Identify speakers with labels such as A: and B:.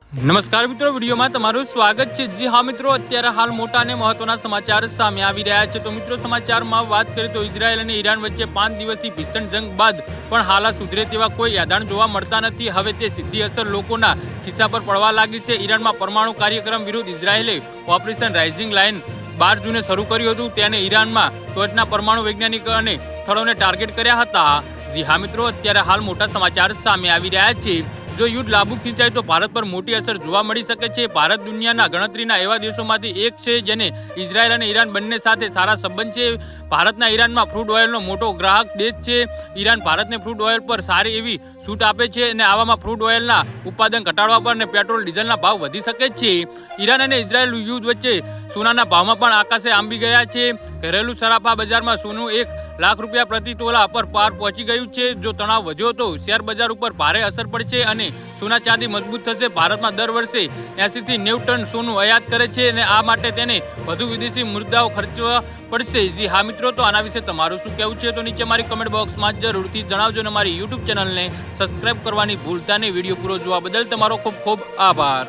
A: નમસ્કાર મિત્રો, વિડીયોમાં તમારું સ્વાગત છે। જી હા મિત્રો, અત્યારે હાલ મોટા અને મહત્વના સમાચાર સામે આવી રહ્યા છે। તો મિત્રો, સમાચારમાં વાત કરીએ તો ઇઝરાયલ અને ઈરાન વચ્ચે 5 દિવસથી ભીષણ જંગ બાદ પણ હાલ સુધરે તેવા કોઈ યાદાણ જોવા મળતા નથી। હવે તે સીધી અસર લોકોના ખિસ્સા પર પડવા લાગી છે। ઈરાનમાં પરમાણુ કાર્યક્રમ વિરુદ્ધ ઇઝરાયલે ઓપરેશન રાઇઝિંગ લાઇન 12 જૂને શરૂ કર્યું હતું। તેને ઈરાનમાં ટોચના પરમાણુ વૈજ્ઞાનિક અને સ્થળોને ટાર્ગેટ કર્યા હતા। જી હા મિત્રો, અત્યારે હાલ મોટા સમાચાર સામે આવી રહ્યા છે। જો યુદ્ધ લાંબુ ખીંચાય તો ભારત પર મોટી અસર જોવા મળી શકે છે। ભારત દુનિયાના ગણતરીના એવા દેશોમાંથી એક છે જેને ઇઝરાયલ અને ઈરાન બંને સાથે સારા સંબંધ છે। ભારતના ઈરાનમાં ક્રૂડ ઓઇલનો મોટો ગ્રાહક દેશ છે। ઈરાન ભારતને ક્રૂડ ઓઇલ પર સારી એવી છૂટ આપે છે અને આવામાં ક્રૂડ ઓઇલના ઉત્પાદન ઘટાડવા પર અને પેટ્રોલ ડીઝલના ભાવ વધી શકે છે। ઈરાન અને ઇઝરાયલ યુદ્ધ વચ્ચે સોનાના ભાવમાં પણ આકાશે આંબી ગયા છે। ઘરેલું સરાફા બજારમાં સોનું 1 લાખ રૂપિયા પ્રતિ તોલા પર પાર પહોંચી ગયું છે। જો તણાવ વધ્યો તો શેર બજાર ઉપર ભારે અસર પડશે અને સોના ચાંદી મજબૂત થશે। ભારતમાં દર વર્ષે 80 થી 90 ટન સોનું આયાત કરે છે અને આ માટે તેને વધુ વિદેશી મુદ્રાઓ ખર્ચવા પડશે। જી હા મિત્રો, તો આના વિશે તમારું શું કહેવું છે તો નીચે મારી કમેન્ટ બોક્સમાં જરૂરથી જણાવજો અને મારી યુટ્યુબ ચેનલને સબસ્ક્રાઇબ કરવાની ભૂલતા નહીં। વિડીયો પૂરો જોવા બદલ તમારો ખૂબ ખૂબ આભાર।